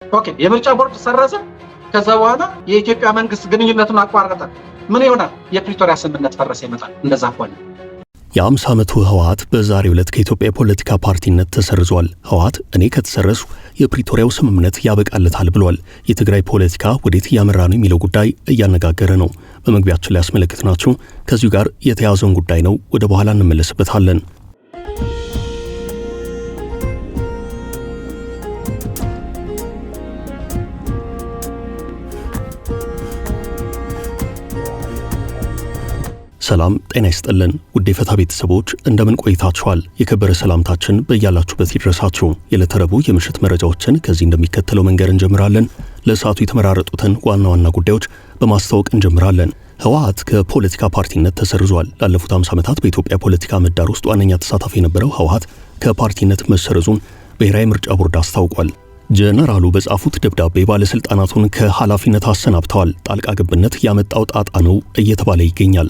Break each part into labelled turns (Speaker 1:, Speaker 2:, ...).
Speaker 1: ኦኬ የምርጫ ቦርድ ሰረዘ። ከዛ በኋላ የኢትዮጵያ መንግስት ግንኙነቱን አቋረጠ። ምን ይሆናል? የፕሪቶሪያ ስምምነት ፈረሰ ይመጣል። እንደዛ ሆነ።
Speaker 2: የ50 ዓመቱ ህወሓት በዛሬው ዕለት ከኢትዮጵያ የፖለቲካ ፓርቲነት ተሰርዟል። ህወሓት እኔ ከተሰረዙ የፕሪቶሪያው ስምምነት ያበቃለታል ብሏል። የትግራይ ፖለቲካ ወዴት እያመራ ነው የሚለው ጉዳይ እያነጋገረ ነው። በመግቢያችን ላይ ያስመለክትናችሁ ከዚሁ ጋር የተያዘውን ጉዳይ ነው። ወደ በኋላ እንመለስበታለን። ሰላም ጤና ይስጥልን ውድ የፈታ ቤተሰቦች እንደምን ቆይታችኋል? የከበረ ሰላምታችን በእያላችሁበት ይድረሳችሁ። የዕለተ ረቡዕ የምሽት መረጃዎችን ከዚህ እንደሚከተለው መንገር እንጀምራለን። ለሰዓቱ የተመራረጡትን ዋና ዋና ጉዳዮች በማስተዋወቅ እንጀምራለን። ህወሓት ከፖለቲካ ፓርቲነት ተሰርዟል። ላለፉት 50 ዓመታት በኢትዮጵያ ፖለቲካ ምህዳር ውስጥ ዋነኛ ተሳታፊ የነበረው ህወሓት ከፓርቲነት መሰረዙን ብሔራዊ ምርጫ ቦርድ አስታውቋል። ጀነራሉ በጻፉት ደብዳቤ ባለስልጣናቱን ከኃላፊነት አሰናብተዋል። ጣልቃ ገብነት ያመጣው ጣጣ ነው እየተባለ ይገኛል።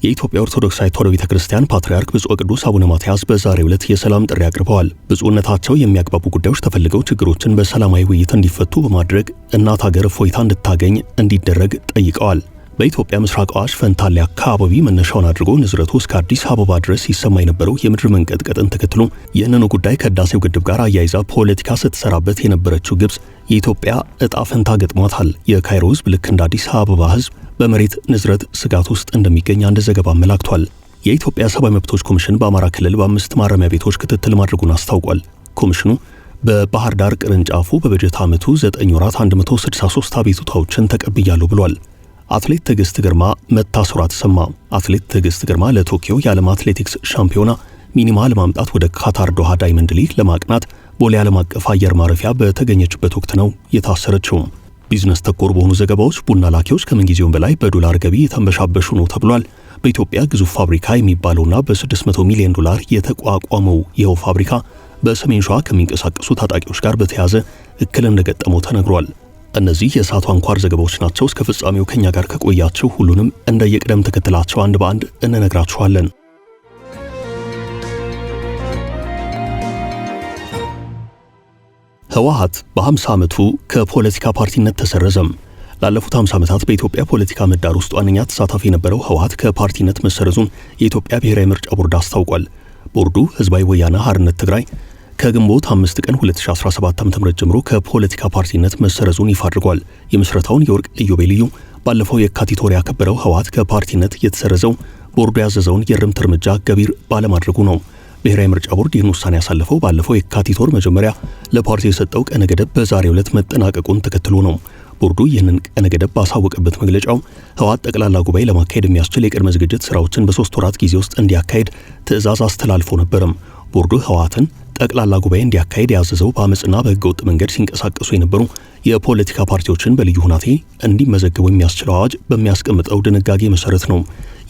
Speaker 2: የኢትዮጵያ ኦርቶዶክሳዊት ተዋሕዶ ቤተክርስቲያን ፓትርያርክ ብፁዕ ቅዱስ አቡነ ማትያስ በዛሬው ዕለት የሰላም ጥሪ አቅርበዋል። ብፁዕነታቸው የሚያግባቡ ጉዳዮች ተፈልገው ችግሮችን በሰላማዊ ውይይት እንዲፈቱ በማድረግ እናት ሀገር እፎይታ እንድታገኝ እንዲደረግ ጠይቀዋል። በኢትዮጵያ ምስራቅ አዋሽ ፈንታሌ አካባቢ መነሻውን አድርጎ ንዝረቱ እስከ አዲስ አበባ ድረስ ሲሰማ የነበረው የምድር መንቀጥቀጥን ተከትሎ ይህንኑ ጉዳይ ከህዳሴው ግድብ ጋር አያይዛ ፖለቲካ ስትሰራበት የነበረችው ግብጽ የኢትዮጵያ ዕጣ ፈንታ ገጥሟታል። የካይሮ ህዝብ ልክ እንደ አዲስ አበባ ህዝብ በመሬት ንዝረት ስጋት ውስጥ እንደሚገኝ አንድ ዘገባ አመላክቷል። የኢትዮጵያ ሰብአዊ መብቶች ኮሚሽን በአማራ ክልል በ5 ማረሚያ ቤቶች ክትትል ማድረጉን አስታውቋል። ኮሚሽኑ በባህር ዳር ቅርንጫፉ በበጀት ዓመቱ 9 ወራት 163 አቤቱታዎችን ተቀብያለሁ ብሏል። አትሌት ትዕግስት ግርማ መታሰሯ ተሰማ። አትሌት ትዕግስት ግርማ ለቶኪዮ የዓለም አትሌቲክስ ሻምፒዮና ሚኒማ ለማምጣት ወደ ካታር ዶሃ ዳይመንድ ሊግ ለማቅናት ቦሌ ዓለም አቀፍ አየር ማረፊያ በተገኘችበት ወቅት ነው የታሰረችው። ቢዝነስ ተኮር በሆኑ ዘገባዎች ቡና ላኪዎች ከምንጊዜውም በላይ በዶላር ገቢ የተንበሻበሹ ነው ተብሏል። በኢትዮጵያ ግዙፍ ፋብሪካ የሚባለውና በ600 ሚሊዮን ዶላር የተቋቋመው ይኸው ፋብሪካ በሰሜን ሸዋ ከሚንቀሳቀሱ ታጣቂዎች ጋር በተያያዘ እክል እንደገጠመው ተነግሯል። እነዚህ የሰዓቱ አንኳር ዘገባዎች ናቸው። እስከ ፍጻሜው ከኛ ጋር ከቆያችሁ ሁሉንም እንደየቅደም ተከተላቸው አንድ በአንድ እንነግራችኋለን። ህወሓት በ50 ዓመቱ ከፖለቲካ ፓርቲነት ተሰረዘም። ላለፉት 50 ዓመታት በኢትዮጵያ ፖለቲካ ምህዳር ውስጥ ዋነኛ ተሳታፊ የነበረው ህወሓት ከፓርቲነት መሰረዙን የኢትዮጵያ ብሔራዊ ምርጫ ቦርድ አስታውቋል። ቦርዱ ህዝባዊ ወያነ ሓርነት ትግራይ ከግንቦት 5 ቀን 2017 ዓ.ም ጀምሮ ከፖለቲካ ፓርቲነት መሰረዙን ይፋ አድርጓል። የምስረታውን የወርቅ ኢዮቤልዩ ባለፈው የካቲት ወር ያከበረው ህወሓት ከፓርቲነት የተሰረዘው ቦርዱ ያዘዘውን የእርምት እርምጃ ገቢር ባለማድረጉ ነው። ብሔራዊ ምርጫ ቦርድ ይህን ውሳኔ ያሳለፈው ባለፈው የካቲት ወር መጀመሪያ ለፓርቲው የሰጠው ቀነ ገደብ በዛሬው ዕለት መጠናቀቁን ተከትሎ ነው። ቦርዱ ይህንን ቀነ ገደብ ባሳወቀበት መግለጫው ህወሓት ጠቅላላ ጉባኤ ለማካሄድ የሚያስችል የቅድመ ዝግጅት ስራዎችን በ3 ወራት ጊዜ ውስጥ እንዲያካሄድ ትዕዛዝ አስተላልፎ ነበርም። ቦርዱ ህወሓትን ጠቅላላ ጉባኤ እንዲያካሄድ ያዘዘው በአመጽና በህገወጥ መንገድ ሲንቀሳቀሱ የነበሩ የፖለቲካ ፓርቲዎችን በልዩ ሁናቴ እንዲመዘገቡ የሚያስችለው አዋጅ በሚያስቀምጠው ድንጋጌ መሰረት ነው።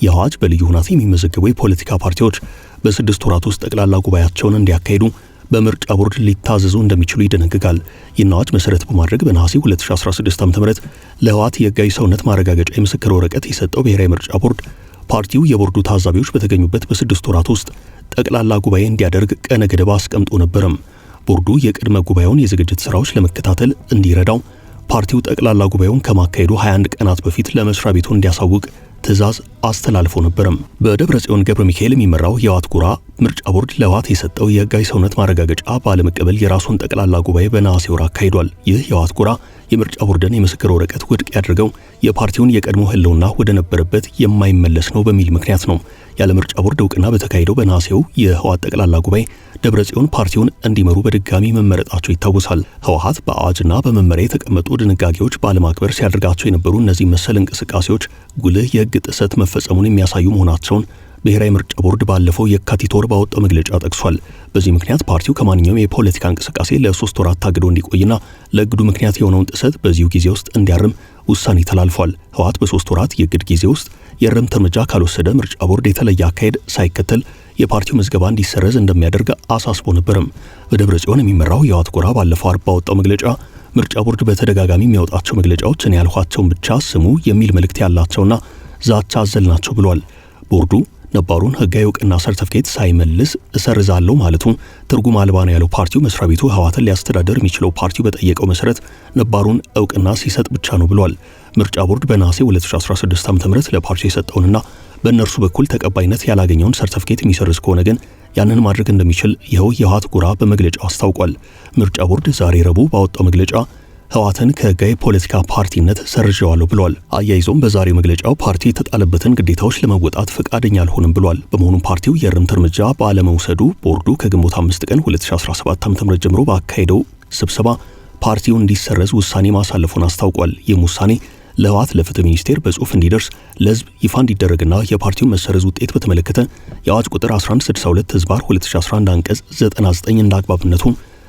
Speaker 2: ይህ አዋጅ በልዩ ሁናቴ የሚመዘገቡ የፖለቲካ ፓርቲዎች በ6 ወራት ውስጥ ጠቅላላ ጉባኤያቸውን እንዲያካሄዱ በምርጫ ቦርድ ሊታዘዙ እንደሚችሉ ይደነግጋል። ይህን አዋጅ መሰረት በማድረግ በነሐሴ 2016 ዓ.ም ለህወሓት የህጋዊ ሰውነት ማረጋገጫ የምስክር ወረቀት የሰጠው ብሔራዊ ምርጫ ቦርድ ፓርቲው የቦርዱ ታዛቢዎች በተገኙበት በ6 ወራት ውስጥ ጠቅላላ ጉባኤ እንዲያደርግ ቀነ ገደብ አስቀምጦ ነበርም። ቦርዱ የቅድመ ጉባኤውን የዝግጅት ስራዎች ለመከታተል እንዲረዳው ፓርቲው ጠቅላላ ጉባኤውን ከማካሄዱ 21 ቀናት በፊት ለመስሪያ ቤቱ እንዲያሳውቅ ትዕዛዝ አስተላልፎ ነበርም። በደብረጽዮን ገብረ ሚካኤል የሚመራው የህወሓት ጎራ ምርጫ ቦርድ ለህወሓት የሰጠው የህጋዊ ሰውነት ማረጋገጫ ባለመቀበል የራሱን ጠቅላላ ጉባኤ በነሐሴ ወር አካሂዷል። ይህ የህወሓት ጎራ የምርጫ ቦርድን የምስክር ወረቀት ውድቅ ያደረገው የፓርቲውን የቀድሞ ህልውና ወደ ነበረበት የማይመለስ ነው በሚል ምክንያት ነው። ያለ ምርጫ ቦርድ እውቅና በተካሄደው በነሐሴው የህወሓት ጠቅላላ ጉባኤ ደብረጽዮን ፓርቲውን እንዲመሩ በድጋሚ መመረጣቸው ይታወሳል። ህወሓት በአዋጅና በመመሪያ የተቀመጡ ድንጋጌዎች ባለማክበር ሲያደርጋቸው የነበሩ እነዚህ መሰል እንቅስቃሴዎች ጉልህ የህግ ጥሰት መፈጸሙን የሚያሳዩ መሆናቸውን ብሔራዊ ምርጫ ቦርድ ባለፈው የካቲት ወር ባወጣው መግለጫ ጠቅሷል። በዚህ ምክንያት ፓርቲው ከማንኛውም የፖለቲካ እንቅስቃሴ ለ3 ወራት ታግዶ እንዲቆይና ለእግዱ ምክንያት የሆነውን ጥሰት በዚሁ ጊዜ ውስጥ እንዲያርም ውሳኔ ተላልፏል። ህወሓት በ3 ወራት የእግድ ጊዜ ውስጥ የእርምት እርምጃ ካልወሰደ ምርጫ ቦርድ የተለየ አካሄድ ሳይከተል የፓርቲው ምዝገባ እንዲሰረዝ እንደሚያደርግ አሳስቦ ነበርም። በደብረ ጽዮን የሚመራው የህወሓት ጎራ ባለፈው አርብ ባወጣው መግለጫ ምርጫ ቦርድ በተደጋጋሚ የሚያወጣቸው መግለጫዎች እኔ ያልኋቸውን ብቻ ስሙ የሚል መልእክት ያላቸውና ዛቻ አዘል ናቸው ብሏል። ቦርዱ ነባሩን ህጋዊ እውቅና ሰርቲፊኬት ሳይመልስ እሰርዛለሁ ማለቱ ትርጉም አልባ ነው ያለው ፓርቲው መስሪያ ቤቱ ህወሓትን ሊያስተዳደር የሚችለው ፓርቲው በጠየቀው መሰረት ነባሩን እውቅና ሲሰጥ ብቻ ነው ብሏል። ምርጫ ቦርድ በነሐሴ 2016 ዓ.ም ለፓርቲው የሰጠውንና በእነርሱ በኩል ተቀባይነት ያላገኘውን ሰርቲፊኬት የሚሰርዝ ከሆነ ግን ያንን ማድረግ እንደሚችል ይኸው የህወሓት ጎራ በመግለጫው አስታውቋል። ምርጫ ቦርድ ዛሬ ረቡዕ ባወጣው መግለጫ ህወሓትን ከህጋዊ ፖለቲካ ፓርቲነት ሰርዣዋለሁ ብሏል። አያይዞም በዛሬው መግለጫው ፓርቲ የተጣለበትን ግዴታዎች ለመወጣት ፈቃደኛ አልሆንም ብሏል። በመሆኑም ፓርቲው የእርምት እርምጃ ባለመውሰዱ ቦርዱ ከግንቦት 5 ቀን 2017 ዓ.ም ጀምሮ ባካሄደው ስብሰባ ፓርቲው እንዲሰረዝ ውሳኔ ማሳለፉን አስታውቋል። ይህም ውሳኔ ለህወሓት ለፍትህ ሚኒስቴር በጽሁፍ እንዲደርስ ለህዝብ ይፋ እንዲደረግና የፓርቲውን መሰረዝ ውጤት በተመለከተ የአዋጅ ቁጥር 1162/2011 አንቀጽ 99 እንዳግባብነቱ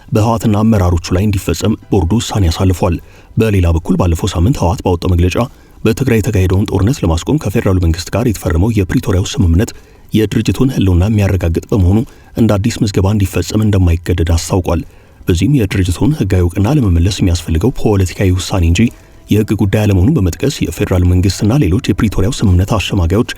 Speaker 2: በህወሓትና አመራሮቹ ላይ እንዲፈጸም ቦርዱ ውሳኔ ያሳልፏል። በሌላ በኩል ባለፈው ሳምንት ህወሓት ባወጣው መግለጫ በትግራይ የተካሄደውን ጦርነት ለማስቆም ከፌዴራሉ መንግስት ጋር የተፈረመው የፕሪቶሪያው ስምምነት የድርጅቱን ህልውና የሚያረጋግጥ በመሆኑ እንደ አዲስ ምዝገባ እንዲፈጸም እንደማይገደድ አስታውቋል። በዚህም የድርጅቱን ህጋዊ እውቅና ለመመለስ የሚያስፈልገው ፖለቲካዊ ውሳኔ እንጂ የህግ ጉዳይ አለመሆኑን በመጥቀስ የፌዴራል መንግስትና ሌሎች የፕሪቶሪያው ስምምነት አሸማጋዮች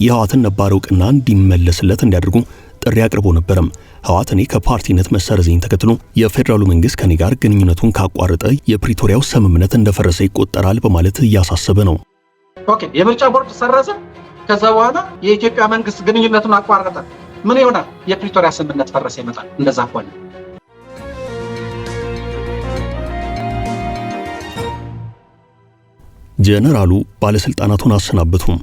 Speaker 2: የህወሓትን ነባር እውቅና እንዲመለስለት እንዲያደርጉ ጥሪ አቅርቦ ነበረም። ህወሓት እኔ ከፓርቲነት መሰረዜን ተከትሎ የፌዴራሉ መንግስት ከኔ ጋር ግንኙነቱን ካቋረጠ የፕሪቶሪያው ስምምነት እንደፈረሰ ይቆጠራል በማለት እያሳሰበ ነው።
Speaker 1: ኦኬ፣ የምርጫ ቦርድ ሰረዘ። ከዛ በኋላ የኢትዮጵያ መንግስት ግንኙነቱን አቋረጠ። ምን ይሆናል? የፕሪቶሪያ ስምምነት ፈረሰ ይመጣል። እንደዛ ከሆነ
Speaker 2: ጀነራሉ ባለስልጣናቱን አሰናበቱም።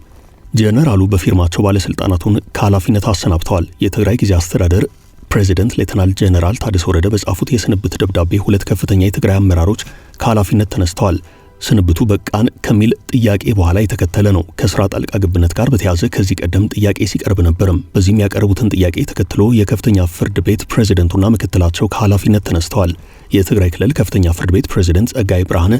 Speaker 2: ጀነራሉ በፊርማቸው ባለስልጣናቱን ከኃላፊነት አሰናብተዋል። የትግራይ ጊዜ አስተዳደር ፕሬዚደንት ሌተናል ጀነራል ታደሰ ወረደ በጻፉት የስንብት ደብዳቤ ሁለት ከፍተኛ የትግራይ አመራሮች ከኃላፊነት ተነስተዋል። ስንብቱ በቃን ከሚል ጥያቄ በኋላ የተከተለ ነው። ከስራ ጣልቃ ገብነት ጋር በተያያዘ ከዚህ ቀደም ጥያቄ ሲቀርብ ነበርም። በዚህም ያቀረቡትን ጥያቄ ተከትሎ የከፍተኛ ፍርድ ቤት ፕሬዚደንቱና ምክትላቸው ከኃላፊነት ተነስተዋል። የትግራይ ክልል ከፍተኛ ፍርድ ቤት ፕሬዚደንት ጸጋይ ብርሃነ፣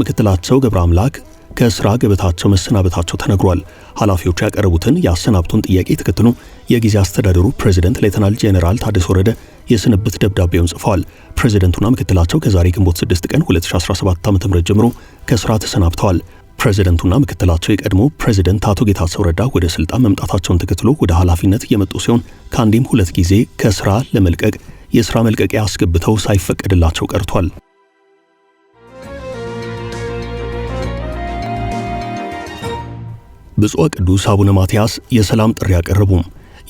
Speaker 2: ምክትላቸው ገብረ አምላክ ከስራ ገበታቸው መሰናበታቸው ተነግሯል። ኃላፊዎቹ ያቀረቡትን የአሰናብቱን ጥያቄ ተከትሎ የጊዜ አስተዳደሩ ፕሬዚደንት ሌተናል ጄኔራል ታደሰ ወረደ የስንብት ደብዳቤውን ጽፈዋል። ፕሬዚደንቱና ምክትላቸው ከዛሬ ግንቦት 6 ቀን 2017 ዓ.ም ጀምሮ ከስራ ተሰናብተዋል። ፕሬዚደንቱና ምክትላቸው የቀድሞ ፕሬዚደንት አቶ ጌታቸው ረዳ ወደ ስልጣን መምጣታቸውን ተከትሎ ወደ ኃላፊነት የመጡ ሲሆን ከአንዴም ሁለት ጊዜ ከስራ ለመልቀቅ የስራ መልቀቂያ አስገብተው ሳይፈቀድላቸው ቀርቷል። ብፁዕ ቅዱስ አቡነ ማትያስ የሰላም ጥሪ ያቀረቡ።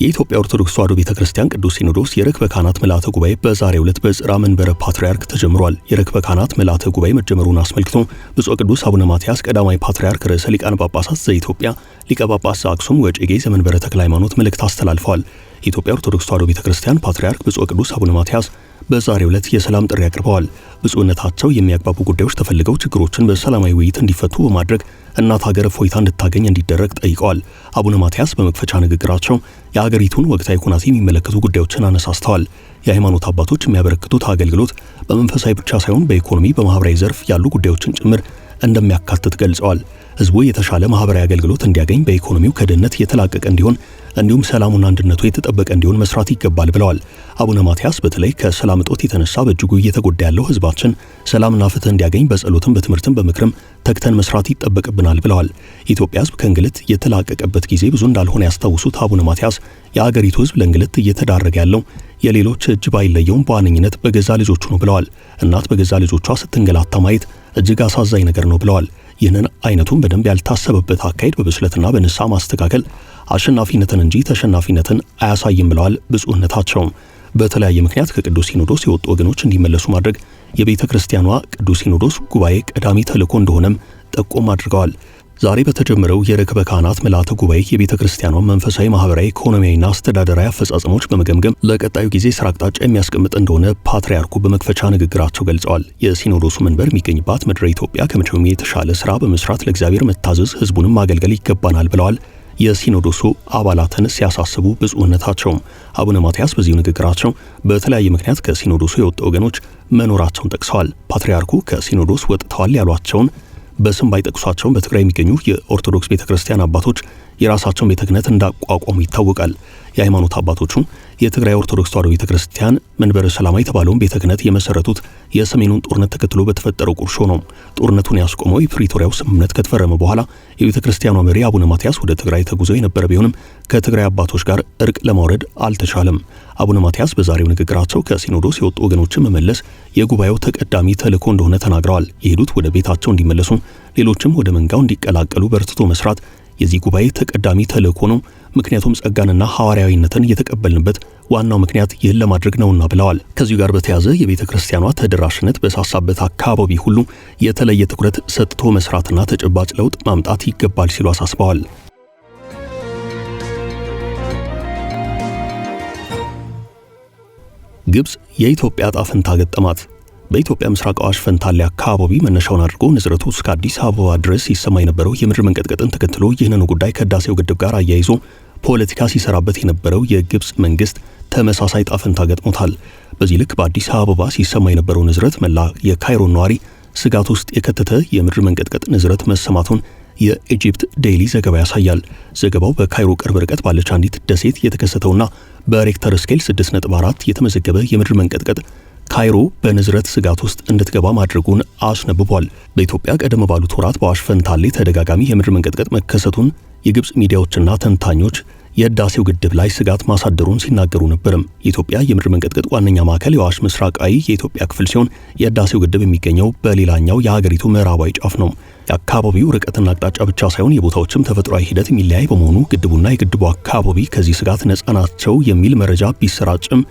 Speaker 2: የኢትዮጵያ ኦርቶዶክስ ተዋሕዶ ቤተክርስቲያን ቅዱስ ሲኖዶስ የርክበ ካህናት ምልዓተ ጉባኤ በዛሬው ዕለት በጽርሐ መንበረ ፓትርያርክ ተጀምሯል። የርክበ ካህናት ምልዓተ ጉባኤ መጀመሩን አስመልክቶ ብፁዕ ቅዱስ አቡነ ማትያስ ቀዳማዊ ፓትርያርክ ርዕሰ ሊቃነ ጳጳሳት ዘኢትዮጵያ ሊቀ ጳጳስ ዘአክሱም ወዕጨጌ ዘመንበረ ተክለ ሃይማኖት መልእክት አስተላልፈዋል። የኢትዮጵያ ኦርቶዶክስ ተዋሕዶ ቤተክርስቲያን ፓትርያርክ ብፁዕ ቅዱስ አቡነ ማትያስ በዛሬው ዕለት የሰላም ጥሪ አቅርበዋል። ብፁዕነታቸው የሚያግባቡ ጉዳዮች ተፈልገው ችግሮችን በሰላማዊ ውይይት እንዲፈቱ በማድረግ እናት ሀገር እፎይታ እንድታገኝ እንዲደረግ ጠይቀዋል። አቡነ ማትያስ በመክፈቻ ንግግራቸው የሀገሪቱን ወቅታዊ ሁናቴ የሚመለከቱ ጉዳዮችን አነሳስተዋል። የሃይማኖት አባቶች የሚያበረክቱት አገልግሎት በመንፈሳዊ ብቻ ሳይሆን በኢኮኖሚ፣ በማህበራዊ ዘርፍ ያሉ ጉዳዮችን ጭምር እንደሚያካትት ገልጸዋል። ህዝቡ የተሻለ ማህበራዊ አገልግሎት እንዲያገኝ፣ በኢኮኖሚው ከድህነት የተላቀቀ እንዲሆን እንዲሁም ሰላሙና አንድነቱ የተጠበቀ እንዲሆን መስራት ይገባል ብለዋል። አቡነ ማትያስ በተለይ ከሰላም እጦት የተነሳ በእጅጉ እየተጎዳ ያለው ህዝባችን ሰላምና ፍትህ እንዲያገኝ በጸሎትም በትምህርትም በምክርም ተግተን መስራት ይጠበቅብናል ብለዋል። የኢትዮጵያ ህዝብ ከእንግልት የተላቀቀበት ጊዜ ብዙ እንዳልሆነ ያስታውሱት አቡነ ማትያስ የአገሪቱ ህዝብ ለእንግልት እየተዳረገ ያለው የሌሎች እጅ ባይለየውም በዋነኝነት በገዛ ልጆቹ ነው ብለዋል። እናት በገዛ ልጆቿ ስትንገላታ ማየት እጅግ አሳዛኝ ነገር ነው ብለዋል። ይህንን አይነቱን በደንብ ያልታሰበበት አካሄድ በብስለትና በንስሐ ማስተካከል አሸናፊነትን እንጂ ተሸናፊነትን አያሳይም ብለዋል። ብፁዕነታቸው በተለያየ ምክንያት ከቅዱስ ሲኖዶስ የወጡ ወገኖች እንዲመለሱ ማድረግ የቤተ ክርስቲያኗ ቅዱስ ሲኖዶስ ጉባኤ ቀዳሚ ተልዕኮ እንደሆነም ጠቆም አድርገዋል። ዛሬ በተጀመረው የርክበ ካህናት ምልዓተ ጉባኤ የቤተ ክርስቲያኗ መንፈሳዊ፣ ማህበራዊ፣ ኢኮኖሚያዊና አስተዳደራዊ አፈጻጸሞች በመገምገም ለቀጣዩ ጊዜ ስራ አቅጣጫ የሚያስቀምጥ እንደሆነ ፓትርያርኩ በመክፈቻ ንግግራቸው ገልጸዋል። የሲኖዶሱ መንበር የሚገኝባት ምድረ ኢትዮጵያ ከመቼውም የተሻለ ስራ በመስራት ለእግዚአብሔር መታዘዝ፣ ህዝቡንም ማገልገል ይገባናል ብለዋል። የሲኖዶሱ አባላትን ሲያሳስቡ ብፁዕነታቸውም አቡነ ማትያስ በዚሁ ንግግራቸው በተለያየ ምክንያት ከሲኖዶሱ የወጡ ወገኖች መኖራቸውን ጠቅሰዋል። ፓትርያርኩ ከሲኖዶስ ወጥተዋል ያሏቸውን በስም ባይጠቅሷቸውም በትግራይ የሚገኙ የኦርቶዶክስ ቤተክርስቲያን አባቶች የራሳቸውን ቤተ ክህነት እንዳቋቋሙ ይታወቃል። የሃይማኖት አባቶቹ የትግራይ ኦርቶዶክስ ተዋሕዶ ቤተክርስቲያን መንበረ ሰላማ የተባለውን ቤተ ክህነት የመሰረቱት የሰሜኑን ጦርነት ተከትሎ በተፈጠረው ቁርሾ ነው። ጦርነቱን ያስቆመው የፕሪቶሪያው ስምምነት ከተፈረመ በኋላ የቤተ ክርስቲያኗ መሪ አቡነ ማትያስ ወደ ትግራይ ተጉዘው የነበረ ቢሆንም ከትግራይ አባቶች ጋር እርቅ ለማውረድ አልተቻለም። አቡነ ማትያስ በዛሬው ንግግራቸው ከሲኖዶስ የወጡ ወገኖችን መመለስ የጉባኤው ተቀዳሚ ተልዕኮ እንደሆነ ተናግረዋል። የሄዱት ወደ ቤታቸው እንዲመለሱ፣ ሌሎችም ወደ መንጋው እንዲቀላቀሉ በርትቶ መስራት የዚህ ጉባኤ ተቀዳሚ ተልዕኮ ነው። ምክንያቱም ጸጋንና ሐዋርያዊነትን የተቀበልንበት ዋናው ምክንያት ይህን ለማድረግ ነውና ብለዋል። ከዚሁ ጋር በተያያዘ የቤተ ክርስቲያኗ ተደራሽነት በሳሳበት አካባቢ ሁሉ የተለየ ትኩረት ሰጥቶ መስራትና ተጨባጭ ለውጥ ማምጣት ይገባል ሲሉ አሳስበዋል። ግብጽ የኢትዮጵያ ዕጣ ፈንታ ገጠማት። በኢትዮጵያ ምስራቅ አዋሽ ፈንታሌ አካባቢ መነሻውን አድርጎ ንዝረቱ እስከ አዲስ አበባ ድረስ ሲሰማ የነበረው የምድር መንቀጥቀጥን ተከትሎ ይህንን ጉዳይ ከህዳሴው ግድብ ጋር አያይዞ ፖለቲካ ሲሰራበት የነበረው የግብጽ መንግስት ተመሳሳይ ዕጣ ፈንታ ገጥሞታል። በዚህ ልክ በአዲስ አበባ ሲሰማ የነበረው ንዝረት መላ የካይሮ ነዋሪ ስጋት ውስጥ የከተተ የምድር መንቀጥቀጥ ንዝረት መሰማቱን የኢጂፕት ዴይሊ ዘገባ ያሳያል። ዘገባው በካይሮ ቅርብ ርቀት ባለች አንዲት ደሴት የተከሰተውና በሬክተር ስኬል 6.4 የተመዘገበ የምድር መንቀጥቀጥ ካይሮ በንዝረት ስጋት ውስጥ እንድትገባ ማድረጉን አስነብቧል። በኢትዮጵያ ቀደም ባሉት ወራት በአዋሽ ፈንታሌ ተደጋጋሚ የምድር መንቀጥቀጥ መከሰቱን የግብጽ ሚዲያዎችና ተንታኞች የህዳሴው ግድብ ላይ ስጋት ማሳደሩን ሲናገሩ ነበርም። የኢትዮጵያ የምድር መንቀጥቀጥ ዋነኛ ማዕከል የአዋሽ ምስራቃዊ የኢትዮጵያ ክፍል ሲሆን የህዳሴው ግድብ የሚገኘው በሌላኛው የሀገሪቱ ምዕራባዊ ጫፍ ነው። የአካባቢው ርቀትና አቅጣጫ ብቻ ሳይሆን የቦታዎችም ተፈጥሯዊ ሂደት የሚለያይ በመሆኑ ግድቡና የግድቡ አካባቢ ከዚህ ስጋት ነፃ ናቸው የሚል መረጃ ቢሰራጭም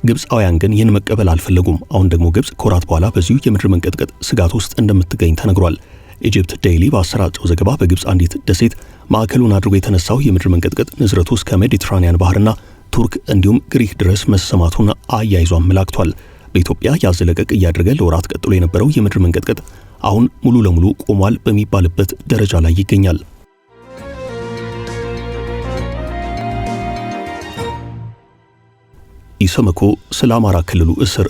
Speaker 2: ግብፃውያን ግን ይህን መቀበል አልፈለጉም። አሁን ደግሞ ግብጽ ከወራት በኋላ በዚሁ የምድር መንቀጥቀጥ ስጋት ውስጥ እንደምትገኝ ተነግሯል። ኢጂፕት ዴይሊ ባሰራጨው ዘገባ በግብጽ አንዲት ደሴት ማዕከሉን አድርጎ የተነሳው የምድር መንቀጥቀጥ ንዝረቱ እስከ ሜዲትራኒያን ባህርና ቱርክ እንዲሁም ግሪክ ድረስ መሰማቱን አያይዞ አመላክቷል። በኢትዮጵያ ያዘለቀቅ እያደረገ ለወራት ቀጥሎ የነበረው የምድር መንቀጥቀጥ አሁን ሙሉ ለሙሉ ቆሟል በሚባልበት ደረጃ ላይ ይገኛል። ኢሰመኮ ስለ አማራ ክልሉ እስር።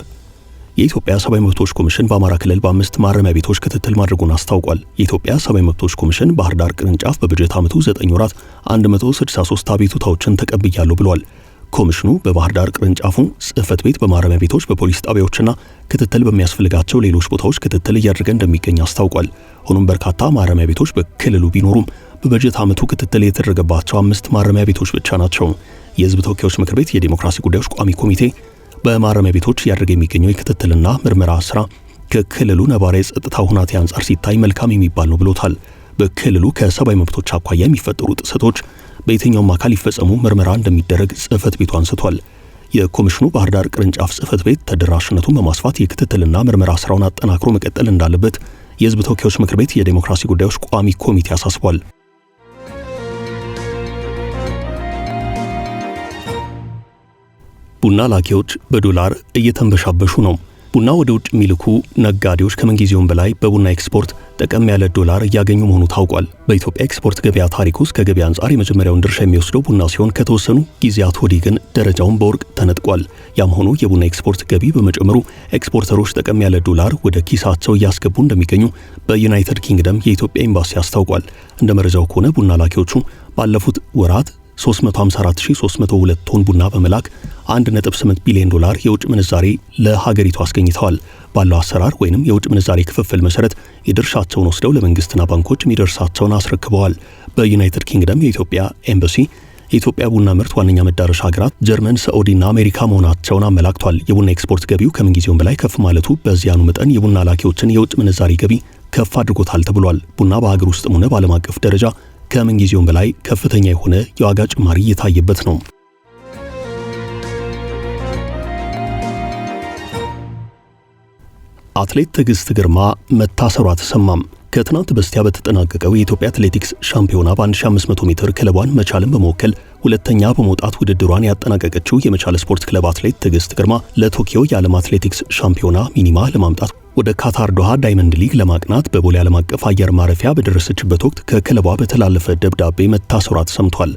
Speaker 2: የኢትዮጵያ ሰብአዊ መብቶች ኮሚሽን በአማራ ክልል በ5 ማረሚያ ቤቶች ክትትል ማድረጉን አስታውቋል። የኢትዮጵያ ሰብአዊ መብቶች ኮሚሽን ባህር ዳር ቅርንጫፍ በበጀት ዓመቱ 9 ወራት 163 አቤቱታዎችን ተቀብያለሁ ብሏል። ኮሚሽኑ በባህር ዳር ቅርንጫፉ ጽሕፈት ቤት በማረሚያ ቤቶች፣ በፖሊስ ጣቢያዎችና ክትትል በሚያስፈልጋቸው ሌሎች ቦታዎች ክትትል እያደረገ እንደሚገኝ አስታውቋል። ሆኖም በርካታ ማረሚያ ቤቶች በክልሉ ቢኖሩም በበጀት ዓመቱ ክትትል የተደረገባቸው 5 ማረሚያ ቤቶች ብቻ ናቸው። የሕዝብ ተወካዮች ምክር ቤት የዲሞክራሲ ጉዳዮች ቋሚ ኮሚቴ በማረሚያ ቤቶች እያደረገ የሚገኘው የክትትልና ምርመራ ስራ ከክልሉ ነባራዊ ጸጥታ ሁናቴ አንጻር ሲታይ መልካም የሚባል ነው ብሎታል። በክልሉ ከሰብአዊ መብቶች አኳያ የሚፈጠሩ ጥሰቶች በየትኛውም አካል ይፈጸሙ ምርመራ እንደሚደረግ ጽሕፈት ቤቱ አንስቷል። የኮሚሽኑ ባህር ዳር ቅርንጫፍ ጽሕፈት ቤት ተደራሽነቱን በማስፋት የክትትልና ምርመራ ስራውን አጠናክሮ መቀጠል እንዳለበት የሕዝብ ተወካዮች ምክር ቤት የዲሞክራሲ ጉዳዮች ቋሚ ኮሚቴ አሳስቧል። ቡና ላኪዎች በዶላር እየተንበሻበሹ ነው። ቡና ወደ ውጭ የሚልኩ ነጋዴዎች ከምንጊዜውም በላይ በቡና ኤክስፖርት ጠቀም ያለ ዶላር እያገኙ መሆኑ ታውቋል። በኢትዮጵያ ኤክስፖርት ገበያ ታሪክ ውስጥ ከገበያ አንጻር የመጀመሪያውን ድርሻ የሚወስደው ቡና ሲሆን ከተወሰኑ ጊዜያት ወዲህ ግን ደረጃውን በወርቅ ተነጥቋል። ያም ሆኖ የቡና ኤክስፖርት ገቢ በመጨመሩ ኤክስፖርተሮች ጠቀም ያለ ዶላር ወደ ኪሳቸው እያስገቡ እንደሚገኙ በዩናይትድ ኪንግደም የኢትዮጵያ ኤምባሲ አስታውቋል። እንደ መረጃው ከሆነ ቡና ላኪዎቹ ባለፉት ወራት 354302 ቶን ቡና በመላክ 1.8 ቢሊዮን ዶላር የውጭ ምንዛሬ ለሀገሪቱ አስገኝተዋል። ባለው አሰራር ወይንም የውጭ ምንዛሬ ክፍፍል መሰረት የድርሻቸውን ወስደው ለመንግስትና ባንኮች የሚደርሳቸውን አስረክበዋል። በዩናይትድ ኪንግደም የኢትዮጵያ ኤምባሲ የኢትዮጵያ ቡና ምርት ዋነኛ መዳረሻ ሀገራት ጀርመን፣ ሳዑዲና አሜሪካ መሆናቸውን አመላክቷል። የቡና ኤክስፖርት ገቢው ከምንጊዜውም በላይ ከፍ ማለቱ በዚያኑ መጠን የቡና ላኪዎችን የውጭ ምንዛሬ ገቢ ከፍ አድርጎታል ተብሏል። ቡና በሀገር ውስጥም ሆነ በዓለም አቀፍ ደረጃ ከምንጊዜውም በላይ ከፍተኛ የሆነ የዋጋ ጭማሪ እየታየበት ነው። አትሌት ትዕግስት ግርማ መታሰሯ ተሰማም። ከትናንት በስቲያ በተጠናቀቀው የኢትዮጵያ አትሌቲክስ ሻምፒዮና በ1500 ሜትር ክለቧን መቻልን በመወከል ሁለተኛ በመውጣት ውድድሯን ያጠናቀቀችው የመቻል ስፖርት ክለብ አትሌት ትዕግስት ግርማ ለቶኪዮ የዓለም አትሌቲክስ ሻምፒዮና ሚኒማ ለማምጣት ወደ ካታር ዶሃ ዳይመንድ ሊግ ለማቅናት በቦሌ ዓለም አቀፍ አየር ማረፊያ በደረሰችበት ወቅት ከክለቧ በተላለፈ ደብዳቤ መታሰሯ ተሰምቷል።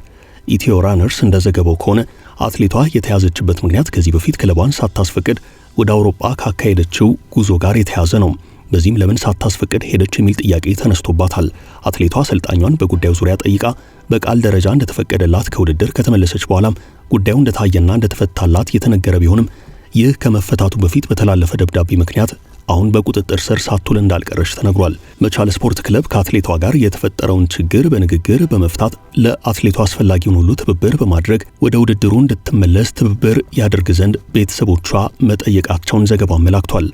Speaker 2: ኢትዮ ራነርስ እንደዘገበው ከሆነ አትሌቷ የተያዘችበት ምክንያት ከዚህ በፊት ክለቧን ሳታስፈቅድ ወደ አውሮፓ ካካሄደችው ጉዞ ጋር የተያዘ ነው። በዚህም ለምን ሳታስፈቅድ ሄደች የሚል ጥያቄ ተነስቶባታል። አትሌቷ አሰልጣኟን በጉዳዩ ዙሪያ ጠይቃ በቃል ደረጃ እንደተፈቀደላት ከውድድር ከተመለሰች በኋላም ጉዳዩ እንደታየና እንደተፈታላት የተነገረ ቢሆንም ይህ ከመፈታቱ በፊት በተላለፈ ደብዳቤ ምክንያት አሁን በቁጥጥር ስር ሳትውል እንዳልቀረች ተነግሯል። መቻል ስፖርት ክለብ ከአትሌቷ ጋር የተፈጠረውን ችግር በንግግር በመፍታት ለአትሌቷ አስፈላጊውን ሁሉ ትብብር በማድረግ ወደ ውድድሩ እንድትመለስ ትብብር ያደርግ ዘንድ ቤተሰቦቿ መጠየቃቸውን ዘገባው አመላክቷል።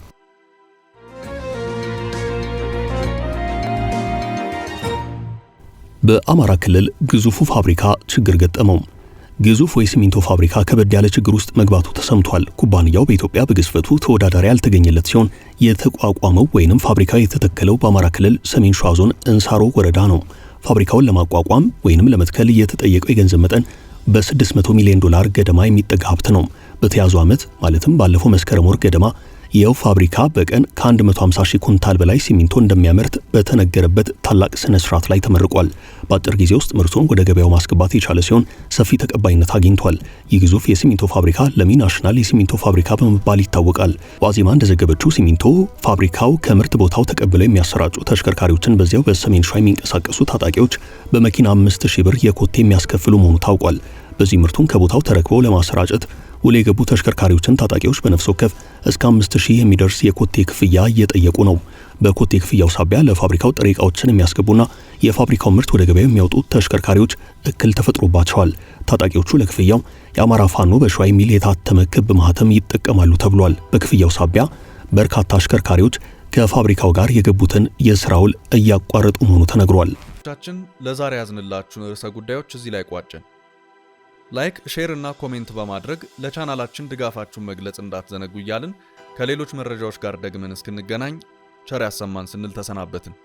Speaker 2: በአማራ ክልል ግዙፉ ፋብሪካ ችግር ገጠመው። ግዙፍ የሲሚንቶ ፋብሪካ ከበድ ያለ ችግር ውስጥ መግባቱ ተሰምቷል። ኩባንያው በኢትዮጵያ በግዝፈቱ ተወዳዳሪ ያልተገኘለት ሲሆን የተቋቋመው ወይንም ፋብሪካው የተተከለው በአማራ ክልል ሰሜን ሸዋ ዞን እንሳሮ ወረዳ ነው። ፋብሪካውን ለማቋቋም ወይንም ለመትከል የተጠየቀው የገንዘብ መጠን በ$600 ሚሊዮን ገደማ የሚጠጋ ሀብት ነው። በተያዘው ዓመት ማለትም ባለፈው መስከረም ወር ገደማ ይኸው ፋብሪካ በቀን ከ150 ሺህ ኩንታል በላይ ሲሚንቶ እንደሚያመርት በተነገረበት ታላቅ ስነ ስርዓት ላይ ተመርቋል። በአጭር ጊዜ ውስጥ ምርቱን ወደ ገበያው ማስገባት የቻለ ሲሆን ሰፊ ተቀባይነት አግኝቷል። ይህ ግዙፍ የሲሚንቶ ፋብሪካ ለሚ ናሽናል የሲሚንቶ ፋብሪካ በመባል ይታወቃል። ዋዜማ እንደዘገበችው ሲሚንቶ ፋብሪካው ከምርት ቦታው ተቀብለው የሚያሰራጩ ተሽከርካሪዎችን በዚያው በሰሜን ሸዋ የሚንቀሳቀሱ ታጣቂዎች በመኪና 5000 ብር የኮቴ የሚያስከፍሉ መሆኑ ታውቋል። በዚህ ምርቱን ከቦታው ተረክበው ለማሰራጨት ውል የገቡ ተሽከርካሪዎችን ታጣቂዎች በነፍስ ወከፍ እስከ 5000 የሚደርስ የኮቴ ክፍያ እየጠየቁ ነው። በኮቴ ክፍያው ሳቢያ ለፋብሪካው ጥሬ ዕቃዎችን የሚያስገቡና የፋብሪካው ምርት ወደ ገበያው የሚያወጡ ተሽከርካሪዎች እክል ተፈጥሮባቸዋል። ታጣቂዎቹ ለክፍያው የአማራ ፋኖ በሸዋ የሚል የታተመ ክብ ማህተም ይጠቀማሉ ተብሏል። በክፍያው ሳቢያ በርካታ አሽከርካሪዎች ከፋብሪካው ጋር የገቡትን የሥራ ውል እያቋረጡ መሆኑ ተነግሯል።
Speaker 3: ለዛሬ ያዝንላችሁን ርዕሰ ጉዳዮች እዚህ ላይ ቋጨን። ላይክ፣ ሼር እና ኮሜንት በማድረግ ለቻናላችን ድጋፋችሁን መግለጽ እንዳትዘነጉ እያልን ከሌሎች መረጃዎች ጋር ደግመን እስክንገናኝ ቸር ያሰማን ስንል ተሰናበትን።